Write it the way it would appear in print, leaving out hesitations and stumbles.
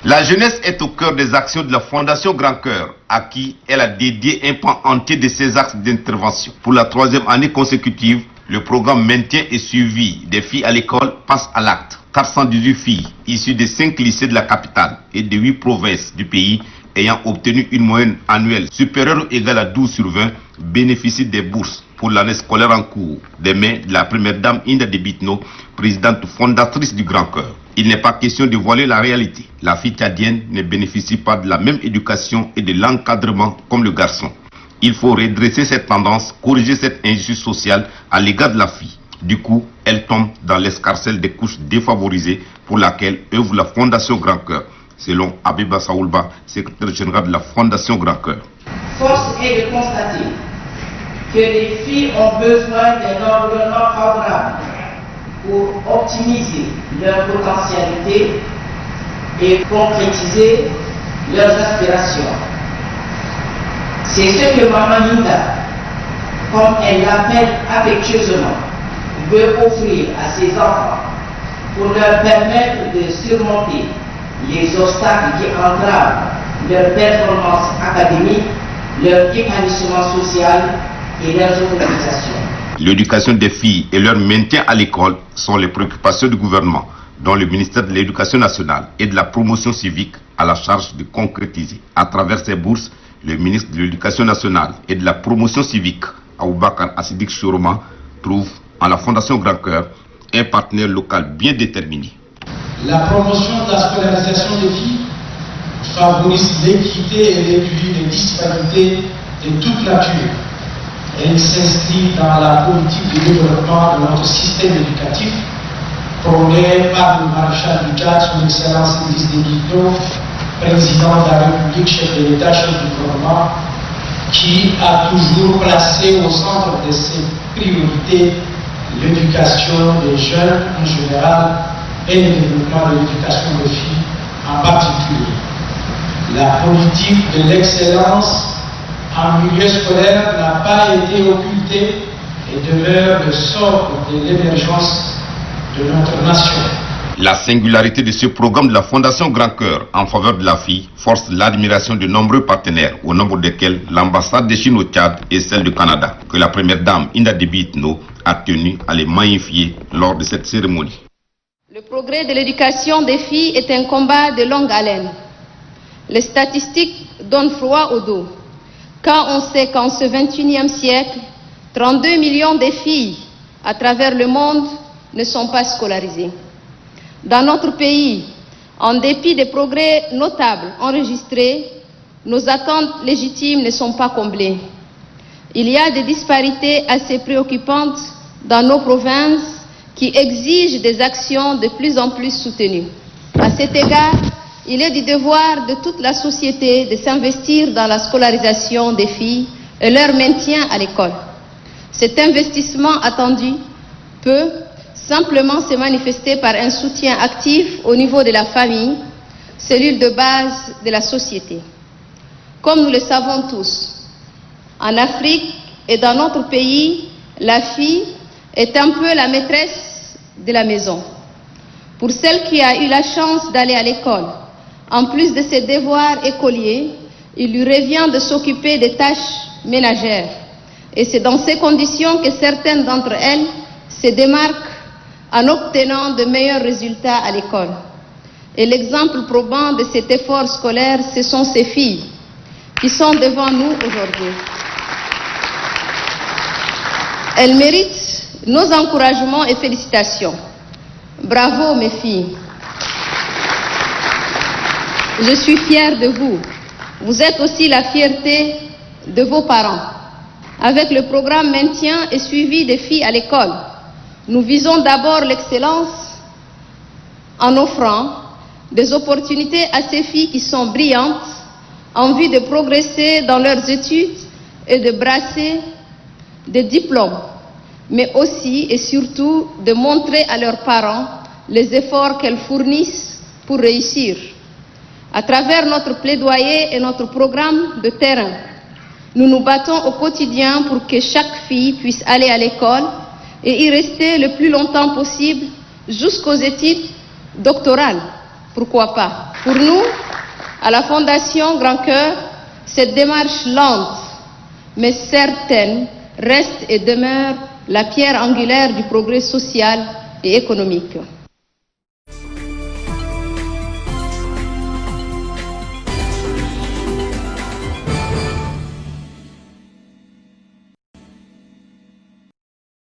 La jeunesse est au cœur des actions de la Fondation Grand Cœur, à qui elle a dédié un pan entier de ses axes d'intervention. Pour la 3e année consécutive, le programme maintien et suivi des filles à l'école passe à l'acte. 418 filles issues de 5 lycées de la capitale et de 8 provinces du pays ayant obtenu une moyenne annuelle supérieure ou égale à 12 sur 20 bénéficient des bourses pour l'année scolaire en cours, des mains de la première dame Inda Debitno, présidente fondatrice du Grand Cœur. Il n'est pas question de voiler la réalité. La fille tchadienne ne bénéficie pas de la même éducation et de l'encadrement comme le garçon. Il faut redresser cette tendance, corriger cette injustice sociale à l'égard de la fille. Du coup, elle tombe dans l'escarcelle des couches défavorisées pour laquelle œuvre la Fondation Grand Cœur, selon Abiba Saoulba, secrétaire général de la Fondation Grand Cœur. Force est de constater que les filles ont besoin d'un environnement favorable pour optimiser leur potentialité et concrétiser leurs aspirations. C'est ce que Maman Linda, comme elle l'appelle affectueusement, veut offrir à ses enfants pour leur permettre de surmonter les obstacles qui entravent leur performance académique, leur épanouissement social et leur autonomisation. L'éducation des filles et leur maintien à l'école sont les préoccupations du gouvernement, dont le ministère de l'Éducation nationale et de la promotion civique a la charge de concrétiser. À travers ces bourses, le ministre de l'Éducation nationale et de la promotion civique, Aboubakar Assidik Choroma, trouve en la Fondation Grand Cœur un partenaire local bien déterminé. La promotion de la scolarisation des filles favorise l'équité et réduit les disparités de toute nature. Elle s'inscrit dans la politique de développement de notre système éducatif prônée par le maréchal du Tchad, son Excellence Idriss Déby Itno, président de la République, chef de l'État, chef du gouvernement, qui a toujours placé au centre de ses priorités l'éducation des jeunes en général et le développement de l'éducation des filles en particulier. La politique de l'excellence en milieu scolaire n'a pas été occultée et demeure le socle de l'émergence de notre nation. La singularité de ce programme de la Fondation Grand Cœur en faveur de la fille force l'admiration de nombreux partenaires, au nombre desquels l'ambassade de Chine au Tchad et celle du Canada, que la première dame Inda Déby Itno a tenu à les magnifier lors de cette cérémonie. Le progrès de l'éducation des filles est un combat de longue haleine. Les statistiques donnent froid au dos, quand on sait qu'en ce 21e siècle, 32 millions de filles à travers le monde ne sont pas scolarisées. Dans notre pays, en dépit des progrès notables enregistrés, nos attentes légitimes ne sont pas comblées. Il y a des disparités assez préoccupantes dans nos provinces qui exigent des actions de plus en plus soutenues. À cet égard, il est du devoir de toute la société de s'investir dans la scolarisation des filles et leur maintien à l'école. Cet investissement attendu peut simplement se manifester par un soutien actif au niveau de la famille, cellule de base de la société. Comme nous le savons tous, en Afrique et dans notre pays, la fille est un peu la maîtresse de la maison. Pour celle qui a eu la chance d'aller à l'école, en plus de ses devoirs écoliers, il lui revient de s'occuper des tâches ménagères. Et c'est dans ces conditions que certaines d'entre elles se démarquent en obtenant de meilleurs résultats à l'école. Et l'exemple probant de cet effort scolaire, ce sont ces filles qui sont devant nous aujourd'hui. Elles méritent nos encouragements et félicitations. Bravo mes filles. Je suis fière de vous. Vous êtes aussi la fierté de vos parents. Avec le programme maintien et suivi des filles à l'école, nous visons d'abord l'excellence en offrant des opportunités à ces filles qui sont brillantes, en vue de progresser dans leurs études et de brasser des diplômes, mais aussi et surtout de montrer à leurs parents les efforts qu'elles fournissent pour réussir. À travers notre plaidoyer et notre programme de terrain, nous nous battons au quotidien pour que chaque fille puisse aller à l'école et y rester le plus longtemps possible jusqu'aux études doctorales. Pourquoi pas? Pour nous, à la Fondation Grand Cœur, cette démarche lente, mais certaine, reste et demeure la pierre angulaire du progrès social et économique.